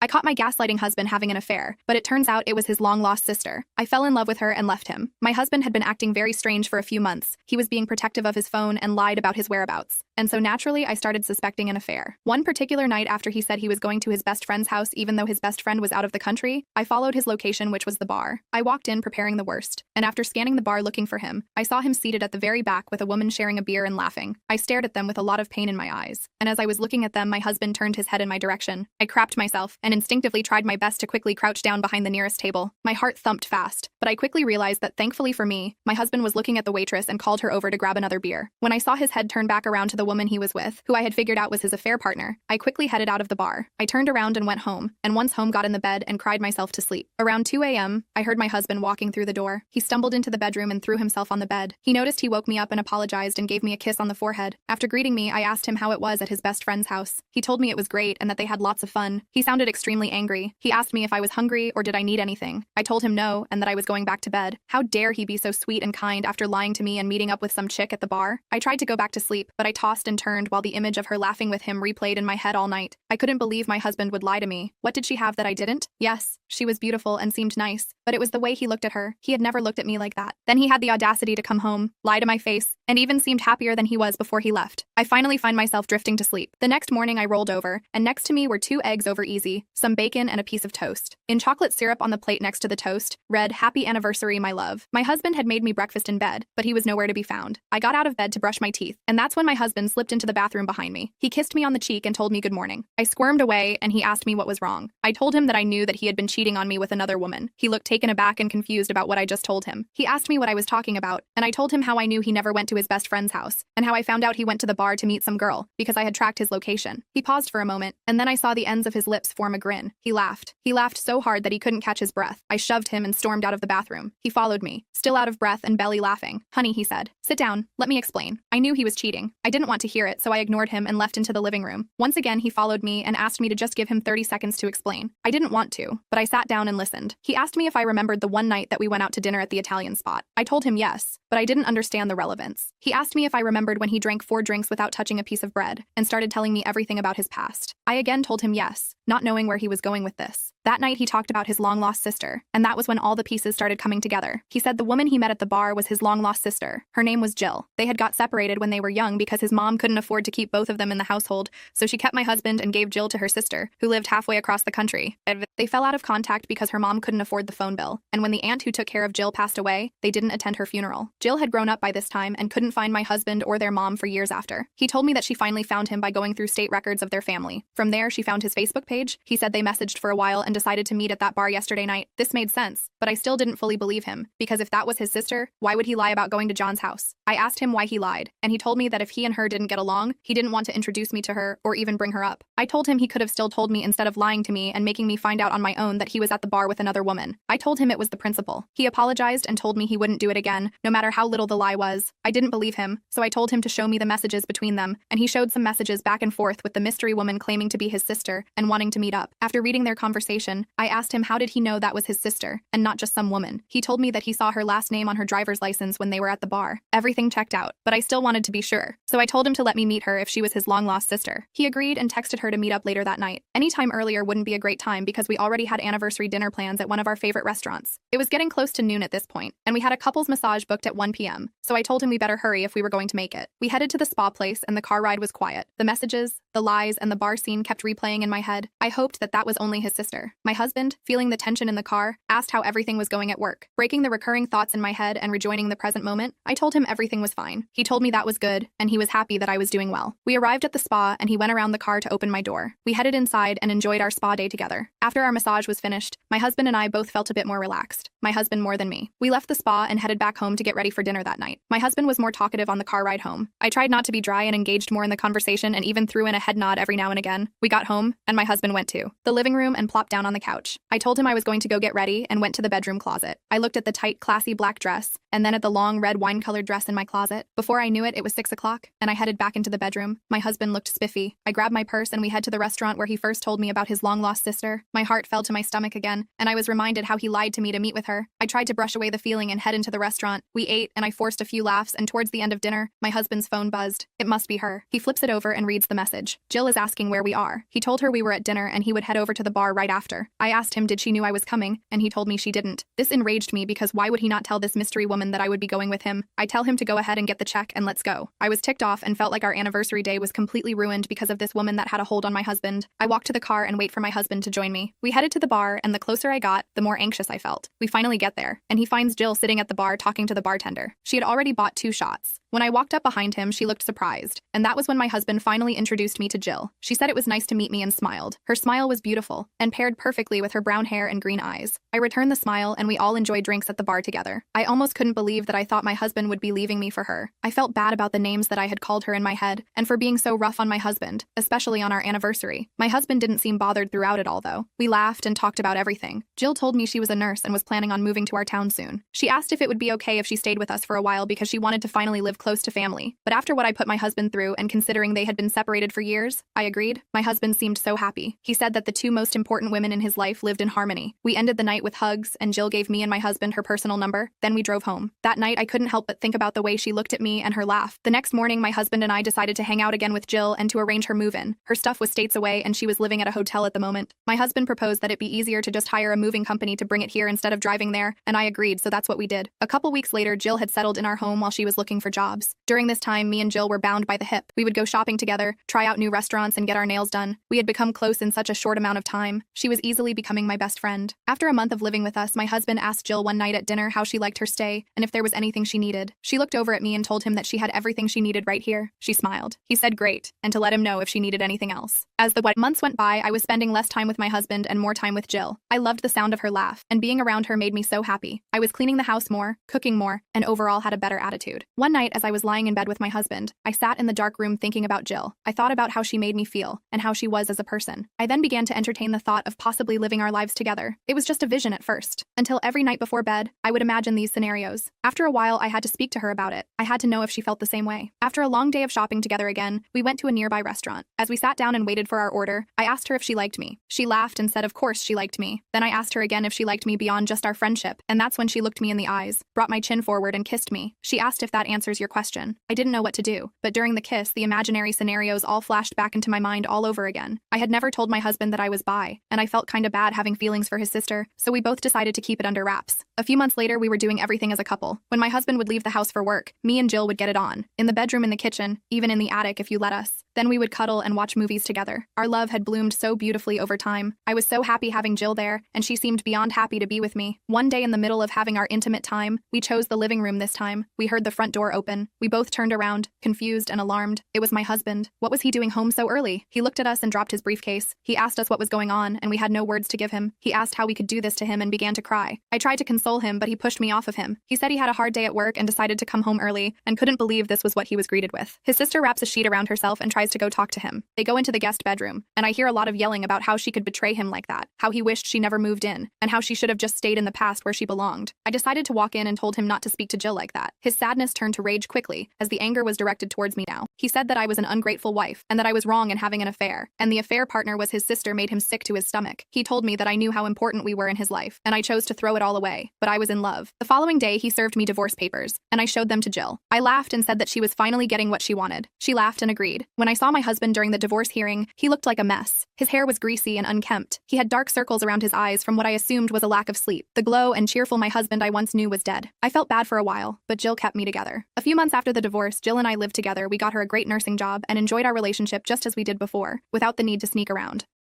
I caught my gaslighting husband having an affair, but it turns out it was his long-lost sister. I fell in love with her and left him. My husband had been acting very strange for a few months. He was being protective of his phone and lied about his whereabouts. And so naturally, I started suspecting an affair. One particular night after he said he was going to his best friend's house even though his best friend was out of the country, I followed his location, which was the bar. I walked in preparing the worst, and after scanning the bar looking for him, I saw him seated at the very back with a woman sharing a beer and laughing. I stared at them with a lot of pain in my eyes, and as I was looking at them, my husband turned his head in my direction. I crapped myself and instinctively tried my best to quickly crouch down behind the nearest table. My heart thumped fast, but I quickly realized that thankfully for me, my husband was looking at the waitress and called her over to grab another beer. When I saw his head turn back around to the woman he was with, who I had figured out was his affair partner, I quickly headed out of the bar. I turned around and went home, and once home got in the bed and cried myself to sleep. Around 2 a.m., I heard my husband walking through the door. He stumbled into the bedroom and threw himself on the bed. He noticed he woke me up and apologized and gave me a kiss on the forehead. After greeting me, I asked him how it was at his best friend's house. He told me it was great and that they had lots of fun. He sounded extremely angry. He asked me if I was hungry or did I need anything. I told him no and that I was going back to bed. How dare he be so sweet and kind after lying to me and meeting up with some chick at the bar? I tried to go back to sleep, but I tossed and turned while the image of her laughing with him replayed in my head all night. I couldn't believe my husband would lie to me. What did she have that I didn't? Yes, she was beautiful and seemed nice, but it was the way he looked at her. He had never looked at me like that. Then he had the audacity to come home, lie to my face, and even seemed happier than he was before he left. I finally find myself drifting to sleep. The next morning I rolled over, and next to me were 2 eggs over easy, some bacon and a piece of toast. In chocolate syrup on the plate next to the toast, read, "Happy anniversary, my love." My husband had made me breakfast in bed, but he was nowhere to be found. I got out of bed to brush my teeth, and that's when my husband slipped into the bathroom behind me. He kissed me on the cheek and told me good morning. I squirmed away, and he asked me what was wrong. I told him that I knew that he had been cheating on me with another woman. He looked taken aback and confused about what I just told him. He asked me what I was talking about, and I told him how I knew he never went to his best friend's house, and how I found out he went to the bar to meet some girl, because I had tracked his location. He paused for a moment, and then I saw the ends of his lips form a grin. He laughed. He laughed so hard that he couldn't catch his breath. I shoved him and stormed out of the bathroom. He followed me, still out of breath and belly laughing. "Honey," he said, "sit down. Let me explain." I knew he was cheating. I didn't want to hear it, so I ignored him and left into the living room. Once again, he followed me and asked me to just give him 30 seconds to explain. I didn't want to, but I sat down and listened. He asked me if I remembered the one night that we went out to dinner at the Italian spot. I told him yes, but I didn't understand the relevance. He asked me if I remembered when he drank 4 drinks without touching a piece of bread, and started telling me everything about his past. I again told him yes, not knowing where he was going with this. That night he talked about his long-lost sister, and that was when all the pieces started coming together. He said the woman he met at the bar was his long-lost sister. Her name was Jill. They had got separated when they were young because his mom couldn't afford to keep both of them in the household, so she kept my husband and gave Jill to her sister, who lived halfway across the country. They fell out of contact because her mom couldn't afford the phone bill, and when the aunt who took care of Jill passed away, they didn't attend her funeral. Jill had grown up by this time and couldn't find my husband or their mom for years after. He told me that she finally found him by going through state records of their family. From there, she found his Facebook page. He said they messaged for a while and decided to meet at that bar yesterday night. This made sense, but I still didn't fully believe him, because if that was his sister, why would he lie about going to John's house? I asked him why he lied, and he told me that if he and her didn't get along, he didn't want to introduce me to her or even bring her up. I told him he could have still told me instead of lying to me and making me find out on my own that he was at the bar with another woman. I told him it was the principal. He apologized and told me he wouldn't do it again, no matter how little the lie was. I didn't believe him, so I told him to show me the messages between them, and he showed some messages back and forth with the mystery woman claiming to be his sister and wanting to meet up. After reading their conversation, I asked him how did he know that was his sister, and not just some woman. He told me that he saw her last name on her driver's license when they were at the bar. Everything checked out, but I still wanted to be sure, so I told him to let me meet her if she was his long-lost sister. He agreed and texted her to meet up later that night. Any time earlier wouldn't be a great time because we already had anniversary dinner plans at one of our favorite restaurants. It was getting close to noon at this point, and we had a couple's massage booked at 1 p.m., so I told him we better hurry if we were going to make it. We headed to the spa place, and the car ride was quiet. The messages, the lies, and the bar scene kept replaying in my head. I hoped that that was only his sister. My husband, feeling the tension in the car, asked how everything was going at work. Breaking the recurring thoughts in my head and rejoining the present moment, I told him everything was fine. He told me that was good, and he was happy that I was doing well. We arrived at the spa, and he went around the car to open my door. We headed inside and enjoyed our spa day together. After our massage was finished, my husband and I both felt a bit more relaxed. My husband more than me. We left the spa and headed back home to get ready for dinner that night. My husband was more talkative on the car ride home. I tried not to be dry and engaged more in the conversation and even threw in a head nod every now and again. We got home, and my husband went too. The living room and plopped down down on the couch. I told him I was going to go get ready and went to the bedroom closet. I looked at the tight, classy black dress, and then at the long red wine-colored dress in my closet. Before I knew it, it was 6 o'clock, and I headed back into the bedroom. My husband looked spiffy. I grabbed my purse and we head to the restaurant where he first told me about his long-lost sister. My heart fell to my stomach again, and I was reminded how he lied to me to meet with her. I tried to brush away the feeling and head into the restaurant. We ate, and I forced a few laughs, and towards the end of dinner, my husband's phone buzzed. It must be her. He flips it over and reads the message. Jill is asking where we are. He told her we were at dinner and he would head over to the bar right after. I asked him did she knew I was coming, and he told me she didn't. This enraged me because why would he not tell this mystery woman that I would be going with him? I tell him to go ahead and get the check and let's go. I was ticked off and felt like our anniversary day was completely ruined because of this woman that had a hold on my husband. I walked to the car and wait for my husband to join me. We headed to the bar, and the closer I got, the more anxious I felt. We finally get there, and he finds Jill sitting at the bar talking to the bartender. She had already bought 2 shots. When I walked up behind him, she looked surprised, and that was when my husband finally introduced me to Jill. She said it was nice to meet me and smiled. Her smile was beautiful and paired perfectly with her brown hair and green eyes. I returned the smile, and we all enjoyed drinks at the bar together. I almost couldn't believe that I thought my husband would be leaving me for her. I felt bad about the names that I had called her in my head, and for being so rough on my husband, especially on our anniversary. My husband didn't seem bothered throughout it all, though. We laughed and talked about everything. Jill told me she was a nurse and was planning on moving to our town soon. She asked if it would be okay if she stayed with us for a while because she wanted to finally live close to family. But after what I put my husband through, and considering they had been separated for years, I agreed. My husband seemed so happy. He said that the 2 most important women in his life lived in harmony. We ended the night with hugs, and Jill gave me and my husband her personal number. Then we drove home. That night, I couldn't help but think about the way she looked at me and her laugh. The next morning, my husband and I decided to hang out again with Jill and to arrange her move-in. Her stuff was states away, and she was living at a hotel at the moment. My husband proposed that it be easier to just hire a moving company to bring it here instead of driving there, and I agreed, so that's what we did. A couple weeks later, Jill had settled in our home while she was looking for jobs. During this time, me and Jill were bound by the hip. We would go shopping together, try out new restaurants, and get our nails done. We had become close in such a short amount of time. She was easily becoming my best friend. After a month of living with us, my husband asked Jill one night at dinner how she liked her stay and if there was anything she needed. She looked over at me and told him that she had everything she needed right here. She smiled. He said great, and to let him know if she needed anything else. As the months went by, I was spending less time with my husband and more time with Jill. I loved the sound of her laugh, and being around her made me so happy. I was cleaning the house more, cooking more, and overall had a better attitude. One night, as I was lying in bed with my husband, I sat in the dark room thinking about Jill. I thought about how she made me feel and how she was as a person. I then began to entertain the thought of possibly living our lives together. It was just a vision at first, until every night before bed, I would imagine these scenarios. After a while, I had to speak to her about it. I had to know if she felt the same way. After a long day of shopping together again, we went to a nearby restaurant. As we sat down and waited for our order, I asked her if she liked me. She laughed and said of course she liked me. Then I asked her again if she liked me beyond just our friendship, and that's when she looked me in the eyes, brought my chin forward and kissed me. She asked if that answers your question. I didn't know what to do, but during the kiss, the imaginary scenarios all flashed back into my mind all over again. I had never told my husband that I was bi, and I felt kinda bad having feelings for his sister, so we both decided to keep it under wraps. A few months later, we were doing everything as a couple. When my husband would leave the house for work, me and Jill would get it on. In the bedroom, in the kitchen, even in the attic if you let us. Then we would cuddle and watch movies together. Our love had bloomed so beautifully over time. I was so happy having Jill there, and she seemed beyond happy to be with me. One day in the middle of having our intimate time, we chose the living room this time. We heard the front door open. We both turned around, confused and alarmed. It was my husband. What was he doing home so early? He looked at us and dropped his briefcase. He asked us what was going on, and we had no words to give him. He asked how we could do this to him and began to cry. I tried to console him, but he pushed me off of him. He said he had a hard day at work and decided to come home early, and couldn't believe this was what he was greeted with. His sister wraps a sheet around herself and tries to go talk to him. They go into the guest bedroom, and I hear a lot of yelling about how she could betray him like that, how he wished she never moved in, and how she should have just stayed in the past where she belonged. I decided to walk in and told him not to speak to Jill like that. His sadness turned to rage quickly, as the anger was directed towards me now. He said that I was an ungrateful wife, and that I was wrong in having an affair, and the affair partner was his sister made him sick to his stomach. He told me that I knew how important we were in his life, and I chose to throw it all away, but I was in love. The following day, he served me divorce papers, and I showed them to Jill. I laughed and said that she was finally getting what she wanted. She laughed and agreed. When I saw my husband during the divorce hearing, he looked like a mess. His hair was greasy and unkempt. He had dark circles around his eyes from what I assumed was a lack of sleep. The glow and cheerful my husband I once knew was dead. I felt bad for a while, but Jill kept me together. A few months after the divorce, Jill and I lived together. We got her a great nursing job and enjoyed our relationship just as we did before, without the need to sneak around.